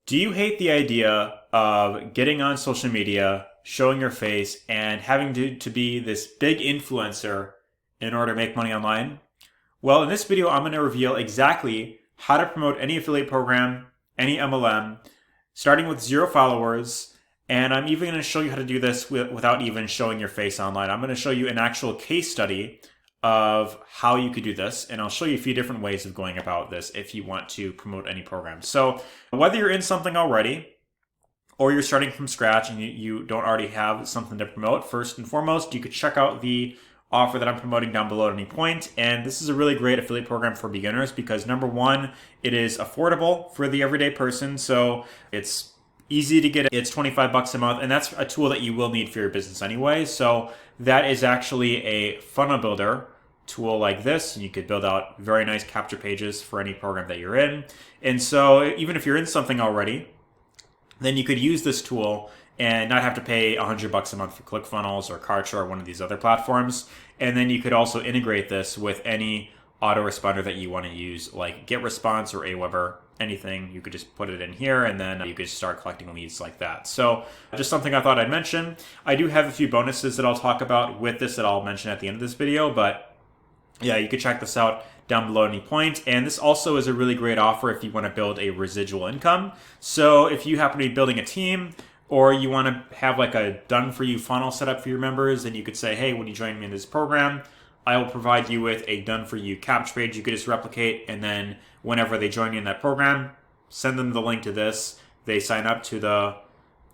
Do you hate the idea of getting on social media, showing your face, and having to be this big influencer in order to make money online? Well, in this video, I'm going to reveal exactly how to promote any affiliate program, any MLM, starting with 0 followers. And I'm even going to show you how to do this without even showing your face online. I'm going to show you an actual case study of how you could do this, and I'll show you a few different ways of going about this if you want to promote any program. So whether you're in something already or you're starting from scratch and you don't already have something to promote, first and foremost, you could check out the offer that I'm promoting down below at any point. And this is a really great affiliate program for beginners because number one, it is affordable for the everyday person. So it's easy to get. It's 25 bucks a month, and that's a tool that you will need for your business anyway. So that is actually a funnel builder tool like this, and you could build out very nice capture pages for any program that you're in. And so even if you're in something already, then you could use this tool and not have to pay 100 bucks a month for ClickFunnels or Kartra or one of these other platforms. And then you could also integrate this with any autoresponder that you want to use, like GetResponse or Aweber, anything. You could just put it in here and then you could start collecting leads like that. So just something I thought I'd mention. I do have a few bonuses that I'll talk about with this that I'll mention at the end of this video, but yeah, you could check this out down below at any point. And this also is a really great offer if you want to build a residual income. So if you happen to be building a team or you want to have like a done-for-you funnel set up for your members, then you could say, hey, when you join me in this program, I will provide you with a done-for-you capture page you could just replicate, and then whenever they join you in that program, send them the link to this. They sign up to the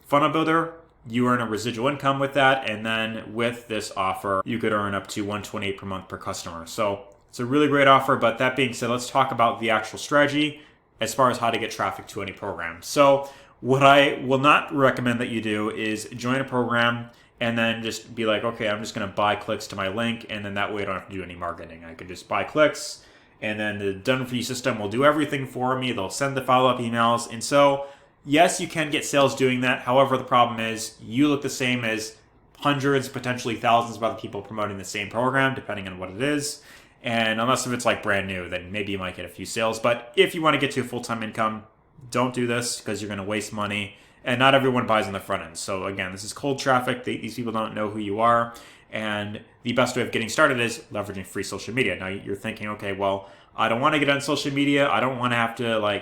funnel builder. You earn a residual income with that, and then with this offer, you could earn up to $128 per month per customer. So it's a really great offer, but that being said, let's talk about the actual strategy as far as how to get traffic to any program. So what I will not recommend that you do is join a program and then just be like, okay, I'm just going to buy clicks to my link, and then that way I don't have to do any marketing. I could just buy clicks, and then the done-for-you system will do everything for me. They'll send the follow-up emails, and so yes, you can get sales doing that. However, the problem is you look the same as hundreds, potentially thousands of other people promoting the same program, depending on what it is. And unless if it's like brand new, then maybe you might get a few sales. But if you want to get to a full-time income, don't do this because you're going to waste money. And not everyone buys on the front end. So again, this is cold traffic. These people don't know who you are. And the best way of getting started is leveraging free social media. Now you're thinking, okay, well, I don't want to get on social media. I don't want to have to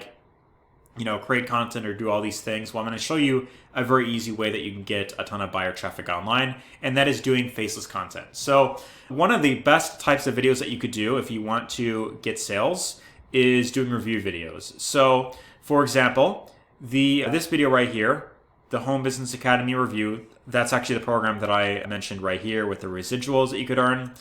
create content or do all these things. Well, I'm going to show you a very easy way that you can get a ton of buyer traffic online, and that is doing faceless content. So one of the best types of videos that you could do if you want to get sales is doing review videos. So for example, this video right here, the Home Business Academy review, that's actually the program that I mentioned right here with the residuals that you could earn.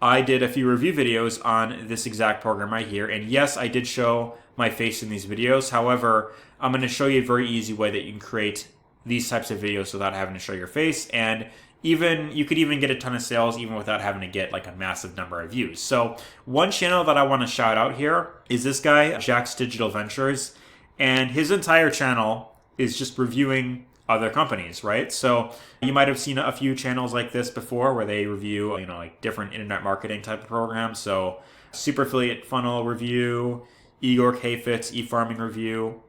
I did a few review videos on this exact program right here. And yes, I did show my face in these videos. However, I'm going to show you a very easy way that you can create these types of videos without having to show your face. And you could even get a ton of sales even without having to get like a massive number of views. So one channel that I want to shout out here is this guy, Jack's Digital Ventures. And his entire channel is just reviewing other companies, right? So you might have seen a few channels like this before where they review, like different internet marketing type of programs. So Super Affiliate Funnel Review, Igor K-Fit's e-farming review,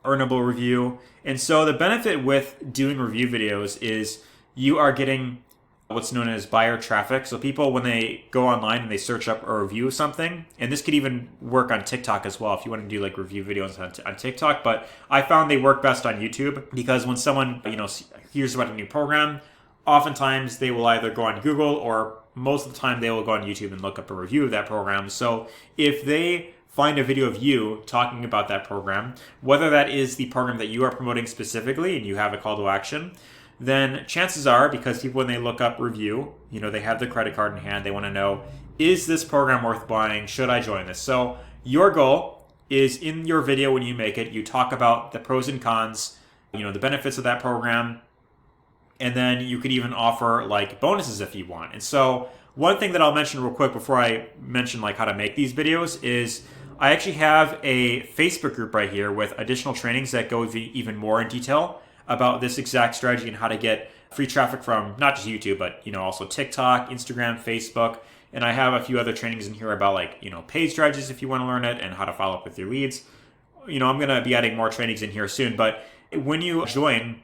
Earnable review. And so the benefit with doing review videos is you are getting what's known as buyer traffic. So people, when they go online and they search up a review of something, and this could even work on TikTok as well if you want to do like review videos on TikTok, but I found they work best on YouTube because when someone, hears about a new program, oftentimes they will either go on Google or most of the time they will go on YouTube and look up a review of that program. So if they find a video of you talking about that program, whether that is the program that you are promoting specifically and you have a call to action, then chances are, because people, when they look up review, they have the credit card in hand, they want to know, is this program worth buying? Should I join this? So your goal is in your video when you make it, you talk about the pros and cons, the benefits of that program, and then you could even offer like bonuses if you want. And so one thing that I'll mention real quick before I mention like how to make these videos is I actually have a Facebook group right here with additional trainings that go even more in detail about this exact strategy and how to get free traffic from not just YouTube, but also TikTok, Instagram, Facebook. And I have a few other trainings in here about paid strategies if you want to learn it and how to follow up with your leads. I'm going to be adding more trainings in here soon, but when you join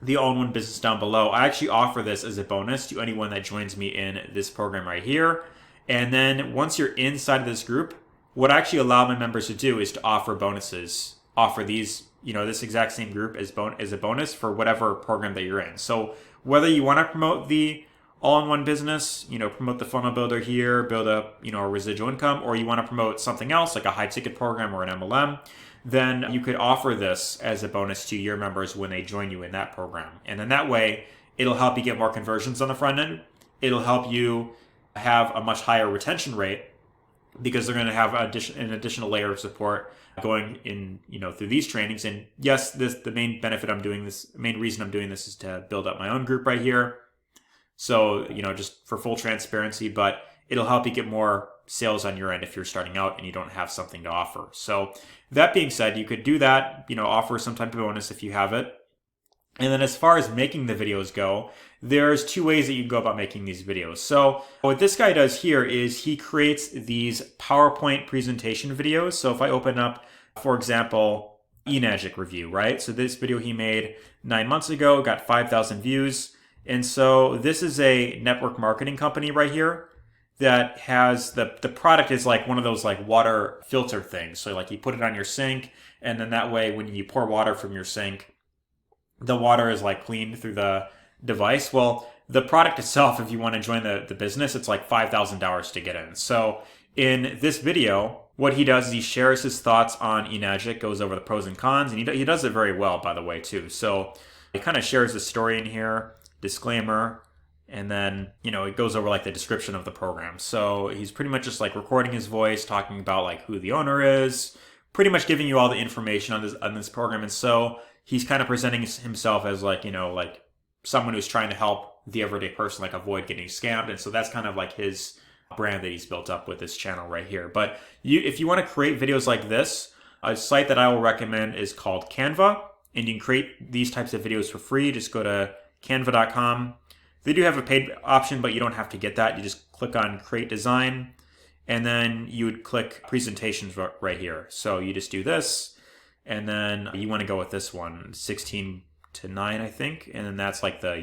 the all-in-one business down below, I actually offer this as a bonus to anyone that joins me in this program right here. And then once you're inside of this group, what I actually allow my members to do is to offer bonuses, offer these, this exact same group as a bonus for whatever program that you're in. So whether you want to promote the all-in-one business, promote the funnel builder here, build up, a residual income, or you want to promote something else like a high ticket program or an MLM, then you could offer this as a bonus to your members when they join you in that program. And then that way, it'll help you get more conversions on the front end. It'll help you have a much higher retention rate because they're going to have an additional layer of support going in, through these trainings. And yes, the main benefit main reason I'm doing this is to build up my own group right here. So, just for full transparency, but it'll help you get more sales on your end if you're starting out and you don't have something to offer. So that being said, you could do that, offer some type of bonus if you have it. And then as far as making the videos go, there's two ways that you can go about making these videos. So what this guy does here is he creates these PowerPoint presentation videos. So if I open up, for example, eMagic review, right? So this video he made 9 months ago, got 5,000 views. And so this is a network marketing company right here that has the product is like one of those like water filter things. So like you put it on your sink, and then that way when you pour water from your sink, the water is like cleaned through the device. Well, the product itself, if you want to join the business, it's like $5,000 to get in. So in this video, what he does is he shares his thoughts on eMagic, goes over the pros and cons, and he does it very well, by the way, too. So he kind of shares the story in here, disclaimer, and then, it goes over like the description of the program. So he's pretty much just like recording his voice, talking about like who the owner is, pretty much giving you all the information on this program. And so he's kind of presenting himself as like, like someone who's trying to help the everyday person, like avoid getting scammed. And so that's kind of like his brand that he's built up with this channel right here. But if you want to create videos like this, a site that I will recommend is called Canva, and you can create these types of videos for free. Just go to canva.com. They do have a paid option, but you don't have to get that. You just click on Create Design, and then you would click Presentations right here. So you just do this, and then you want to go with this one, 16:9, I think. And then that's like the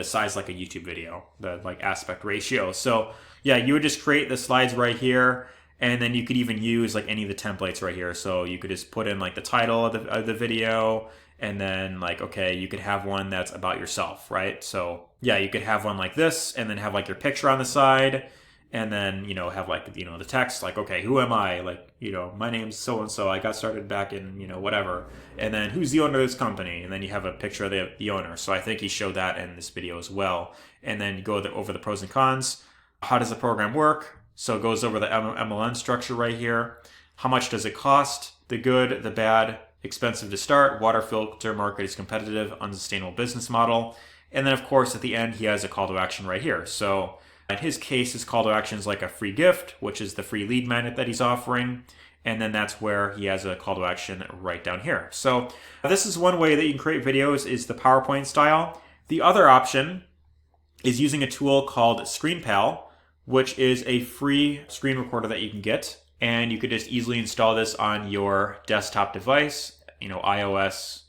size like a YouTube video, the like aspect ratio. So yeah, you would just create the slides right here, and then you could even use like any of the templates right here. So you could just put in like the title of the video, and then like, okay, you could have one that's about yourself, right? So yeah, you could have one like this, and then have like your picture on the side, and then, have like, the text like, okay, who am I? Like, my name's so-and-so. I got started back in, whatever. And then who's the owner of this company? And then you have a picture of the owner. So I think he showed that in this video as well. And then you go over the pros and cons. How does the program work? So it goes over the MLM structure right here. How much does it cost? The good, the bad, expensive to start, water filter market is competitive, unsustainable business model. And then of course at the end he has a call to action right here. So in his case, his call to action is like a free gift, which is the free lead magnet that he's offering. And then that's where he has a call to action right down here. So this is one way that you can create videos, is the PowerPoint style. The other option is using a tool called ScreenPal, which is a free screen recorder that you can get. And you could just easily install this on your desktop device, iOS,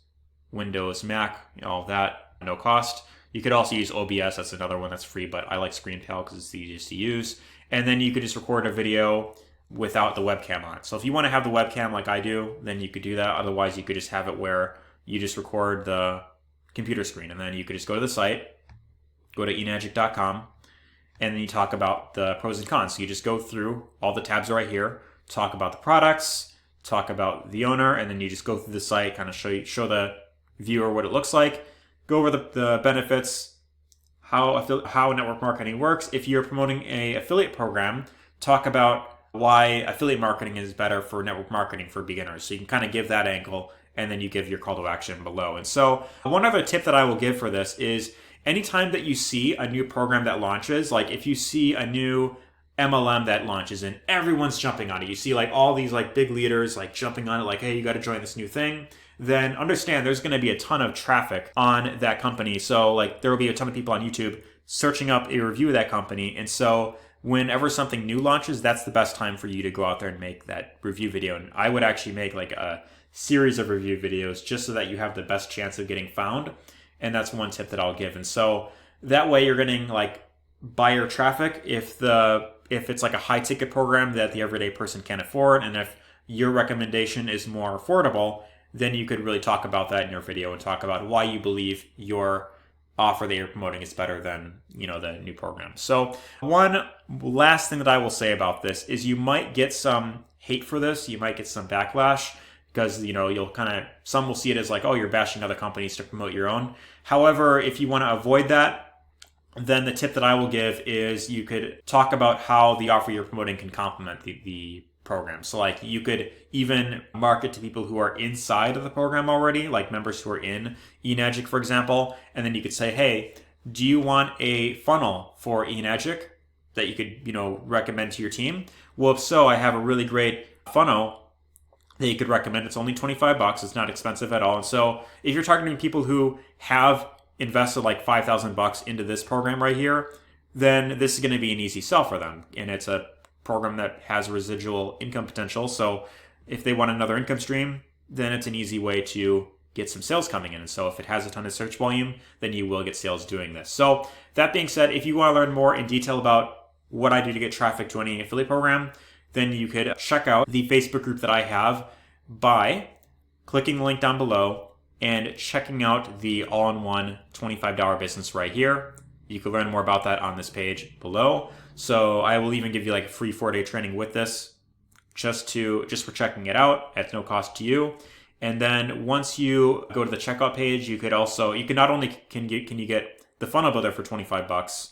Windows, Mac, all that, no cost. You could also use OBS, that's another one that's free, but I like ScreenPal because it's the easiest to use. And then you could just record a video without the webcam on. So if you want to have the webcam like I do, then you could do that. Otherwise, you could just have it where you just record the computer screen, and then you could just go to the site, go to eMagic.com, and then you talk about the pros and cons. So you just go through all the tabs right here, talk about the products, talk about the owner, and then you just go through the site, kind of show the viewer what it looks like, go over the benefits, how network marketing works. If you're promoting an affiliate program, talk about why affiliate marketing is better for network marketing for beginners. So you can kind of give that angle, and then you give your call to action below. And so one other tip that I will give for this is anytime that you see a new program that launches, like if you see a new MLM that launches and everyone's jumping on it, you see like all these like big leaders like jumping on it, like, hey, you got to join this new thing, then understand there's going to be a ton of traffic on that company. So like there will be a ton of people on YouTube searching up a review of that company. And so whenever something new launches, that's the best time for you to go out there and make that review video. And I would actually make like a series of review videos just so that you have the best chance of getting found. And that's one tip that I'll give. And so that way you're getting like buyer traffic if it's like a high ticket program that the everyday person can't afford, and if your recommendation is more affordable, then you could really talk about that in your video and talk about why you believe your offer that you're promoting is better than, the new program. So one last thing that I will say about this is you might get some hate for this. You might get some backlash because, some will see it as like, oh, you're bashing other companies to promote your own. However, if you want to avoid that, then the tip that I will give is you could talk about how the offer you're promoting can complement the program. So like you could even market to people who are inside of the program already, like members who are in eNagic, for example. And then you could say, hey, do you want a funnel for eNagic that you could, recommend to your team? Well, if so, I have a really great funnel that you could recommend. It's only $25. It's not expensive at all. And so if you're targeting people who have invested like $5,000 into this program right here, then this is going to be an easy sell for them. And it's a program that has residual income potential. So if they want another income stream, then it's an easy way to get some sales coming in. And so if it has a ton of search volume, then you will get sales doing this. So that being said, if you want to learn more in detail about what I do to get traffic to any affiliate program, then you could check out the Facebook group that I have by clicking the link down below and checking out the all-in-one $25 business right here. You can learn more about that on this page below. So I will even give you like a free 4-day training with this just for checking it out at no cost to you. And then once you go to the checkout page, you can not only can you get the funnel builder for $25,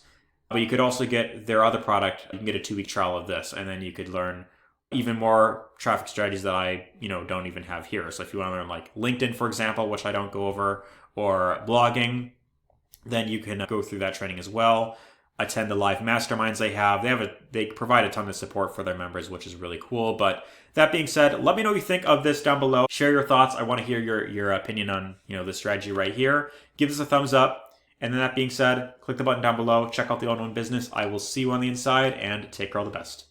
but you could also get their other product. You can get a 2-week trial of this, and then you could learn even more traffic strategies that I, don't even have here. So if you want to learn like LinkedIn, for example, which I don't go over, or blogging, then you can go through that training as well. Attend the live masterminds they have. They provide a ton of support for their members, which is really cool. But that being said, let me know what you think of this down below. Share your thoughts. I want to hear your opinion on, this strategy right here. Give us a thumbs up. And then that being said, click the button down below. Check out the all-in-one business. I will see you on the inside, and take care, all the best.